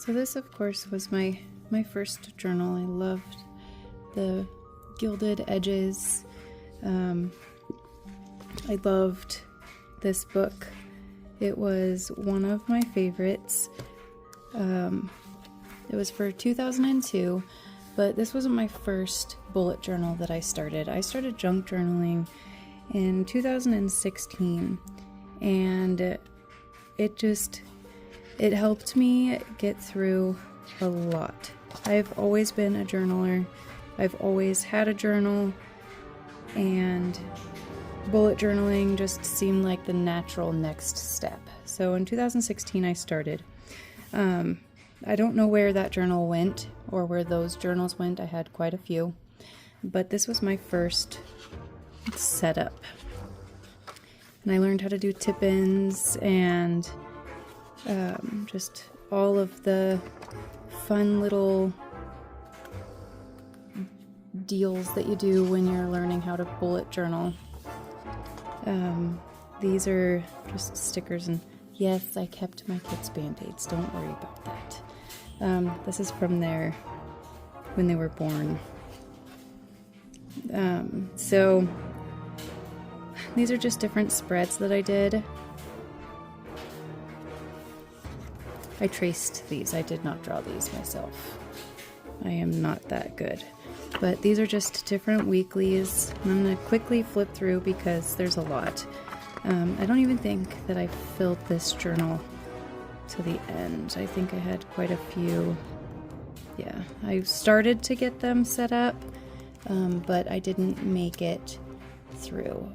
So this, of course, was my first journal. I loved the gilded edges. I loved this book. It was one of my favorites. It was for 2002, but this wasn't my first bullet journal that I started. I started junk journaling in 2016, and it helped me get through a lot. I've always been a journaler. I've always had a journal, and bullet journaling just seemed like the natural next step. So in 2016 I started. I don't know where that journal went or where those journals went. I had quite a few, but this was my first setup. And I learned how to do tip-ins and just all of the fun little deals that you do when you're learning how to bullet journal. These are just stickers, and yes, I kept my kids' band-aids. Don't worry about that. This is from when they were born. So these are just different spreads that I did. I traced these. I did not draw these myself. I am not that good. But these are just different weeklies. I'm going to quickly flip through because there's a lot. I don't even think that I filled this journal to the end. I think I had quite a few. Yeah, I started to get them set up, but I didn't make it through.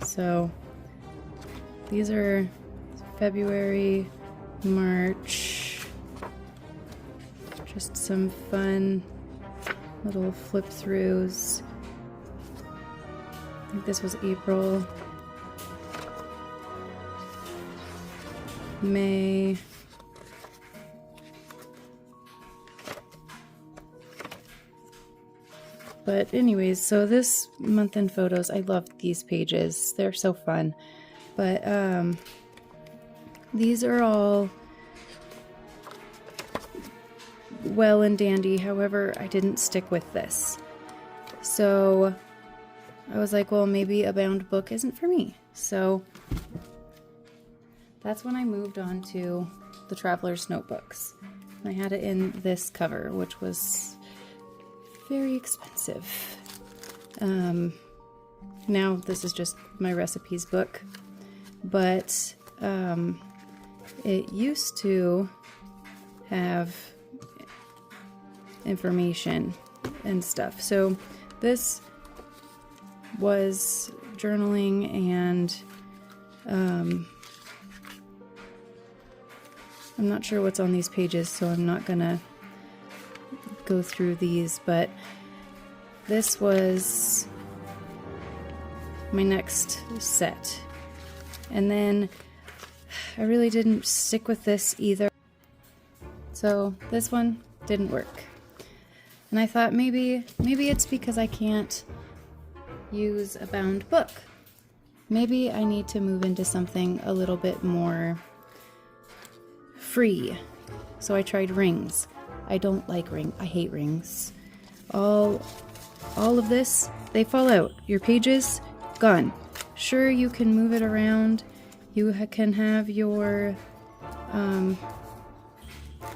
So these are February, March, just some fun little flip throughs. I think this was April, May, but anyways, so this month in photos, I love these pages. They're so fun. But these are all well and dandy. However, I didn't stick with this. So I was like, well, maybe a bound book isn't for me. So that's when I moved on to the Traveler's Notebooks. I had it in this cover, which was very expensive. Now this is just my recipes book, but it used to have information and stuff. So this was journaling, and I'm not sure what's on these pages, so I'm not gonna go through these, but this was my next set. And then I really didn't stick with this either. So this one didn't work. And I thought maybe it's because I can't use a bound book. Maybe I need to move into something a little bit more free. So I tried rings. I don't like rings. I hate rings. All of this, they fall out. Your pages, gone. Sure, you can move it around. You can have your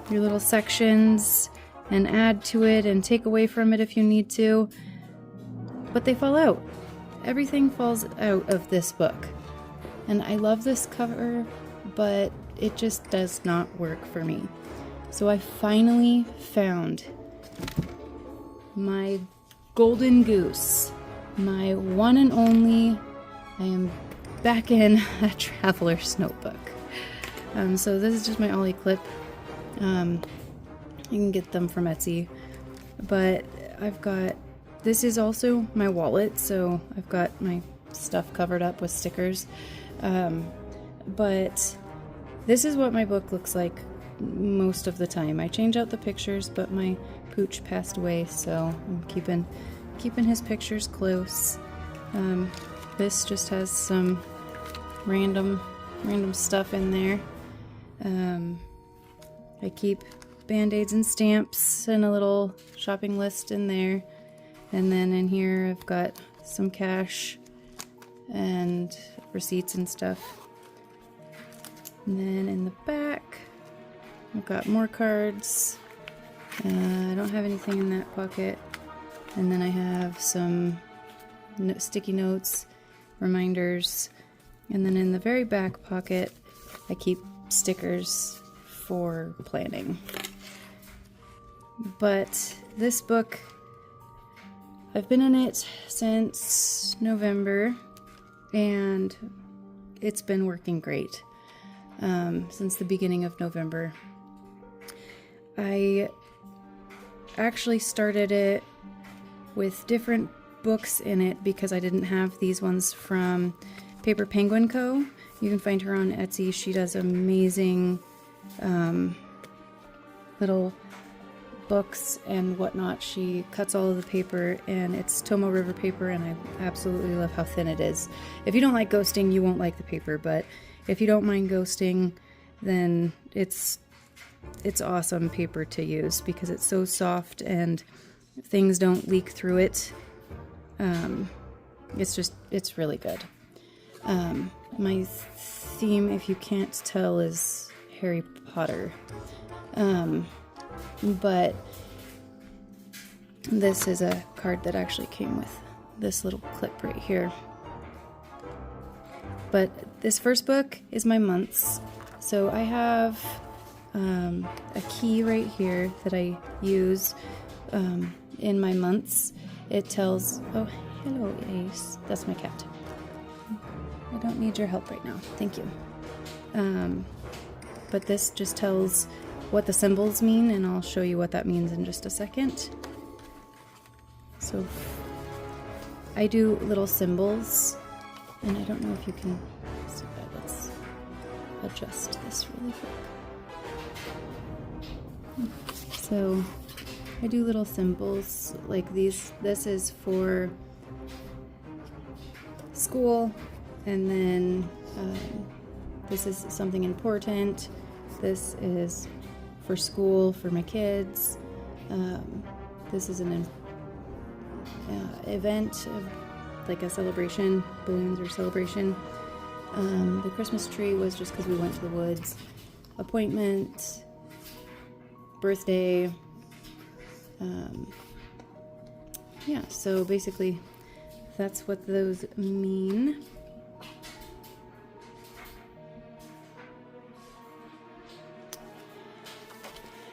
little sections and add to it and take away from it if you need to. But they fall out. Everything falls out of this book. And I love this cover, but it just does not work for me. So I finally found my golden goose, my one and only. I am back in a Traveler's Notebook. So this is just my Ollie clip. You can get them from Etsy, but this is also my wallet, so I've got my stuff covered up with stickers. But this is what my book looks like most of the time. I change out the pictures, but my pooch passed away, so I'm keeping his pictures close. This just has some random stuff in there. I keep Band-Aids and stamps and a little shopping list in there. And then in here I've got some cash and receipts and stuff. And then in the back I've got more cards. I don't have anything in that pocket. And then I have some sticky notes, reminders. And then in the very back pocket I keep stickers for planning. But this book, I've been in it since November and it's been working great since the beginning of November. I actually started it with different books in it because I didn't have these ones from Paper Penguin Co. You can find her on Etsy. She does amazing little books and whatnot. She cuts all of the paper and it's Tomoe River paper and I absolutely love how thin it is. If you don't like ghosting, you won't like the paper, but if you don't mind ghosting, then it's awesome paper to use because it's so soft and things don't leak through it. It's really good. My theme, if you can't tell, is Harry Potter. But this is a card that actually came with this little clip right here. But this first book is my months. So I have a key right here that I use in my months. It tells, oh, hello Ace, that's my cat. I don't need your help right now, thank you. But this just tells what the symbols mean, and I'll show you what that means in just a second. So I do little symbols, and I don't know if you can see that. Let's adjust this really quick. So I do little symbols like these. This is for school, and then this is something important. This is for school, for my kids. This is an event, like a celebration, balloons or celebration. The Christmas tree was just because we went to the woods. Appointment, birthday. Yeah, so basically that's what those mean.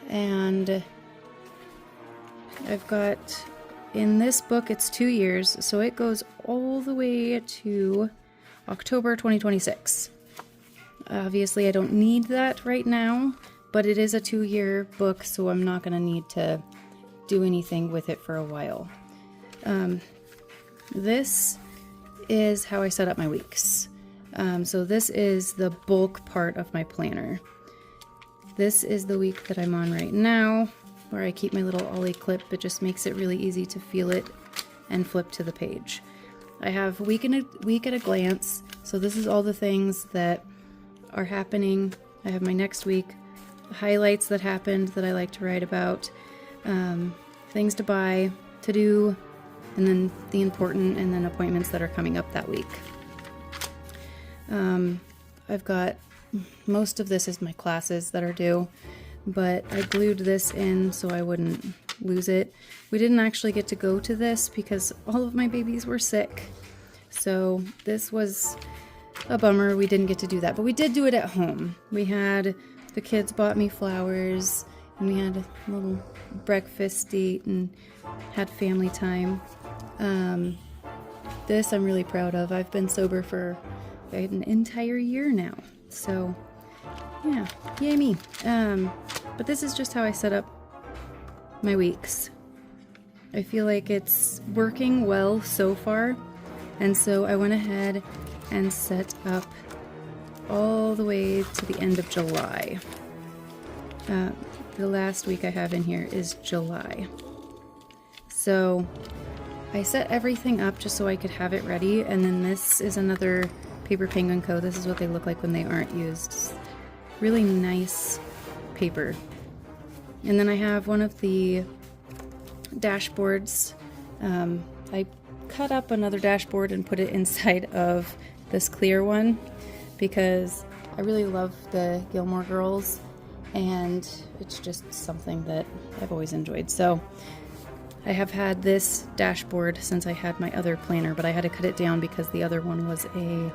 And I've got, in this book, it's 2 years, so it goes all the way to October 2026. Obviously, I don't need that right now, but it is a 2-year book, so I'm not going to need to do anything with it for a while. This is how I set up my weeks. So this is the bulk part of my planner. This is the week that I'm on right now, where I keep my little Ollie clip. It just makes it really easy to feel it and flip to the page. I have week at a glance. So this is all the things that are happening. I have my next week, highlights that happened that I like to write about, things to buy, to do, and then the important, and then appointments that are coming up that week. I've got, most of this is my classes that are due, but I glued this in so I wouldn't lose it. We didn't actually get to go to this because all of my babies were sick. So this was a bummer. We didn't get to do that, but we did do it at home. The kids bought me flowers, and we had a little breakfast date and had family time. This I'm really proud of. I've been sober for an entire year now. So yeah, yay me. But this is just how I set up my weeks. I feel like it's working well so far, and so I went ahead and set up all the way to the end of July. The last week I have in here is July. So I set everything up just so I could have it ready, and then this is another Paper Penguin Co. This is what they look like when they aren't used. Really nice paper. And then I have one of the dashboards. I cut up another dashboard and put it inside of this clear one because I really love the Gilmore Girls, and it's just something that I've always enjoyed. So I have had this dashboard since I had my other planner, but I had to cut it down because the other one was a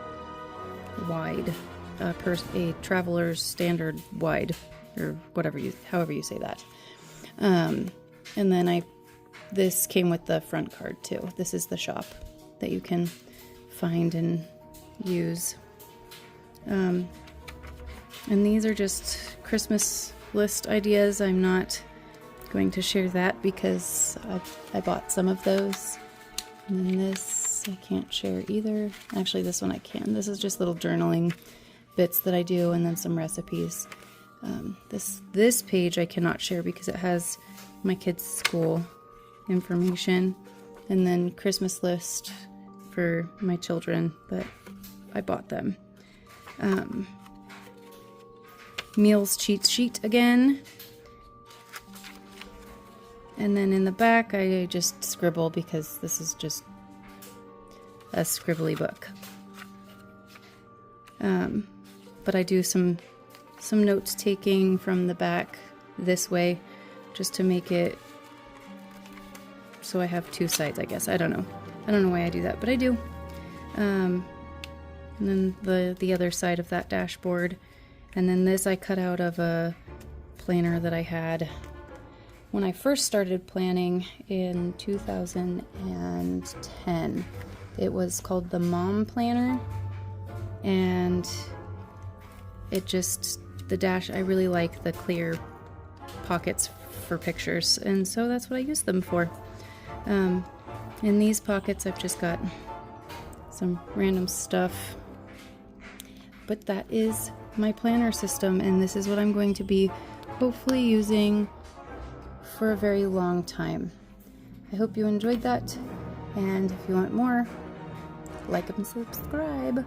wide, a traveler's standard wide, or however you say that. And then this came with the front card too. This is the shop that you can find and use. And these are just Christmas list ideas. I'm not going to share that because I bought some of those. And then this I can't share either. Actually, this one I can. This is just little journaling bits that I do, and then some recipes. This page I cannot share because it has my kids' school information, and then Christmas list for my children, but I bought them. Meals cheat sheet again. And then in the back, I just scribble because this is just a scribbly book. But I do some notes taking from the back this way, just to make it so I have two sides, I guess. I don't know why I do that, but I do. And then the other side of that dashboard. And then this I cut out of a planner that I had when I first started planning in 2010. It was called the Mom Planner, and it just, I really like the clear pockets for pictures, and so that's what I use them for. In these pockets I've just got some random stuff, but that is my planner system, and this is what I'm going to be hopefully using for a very long time. I hope you enjoyed that, and if you want more, like and subscribe.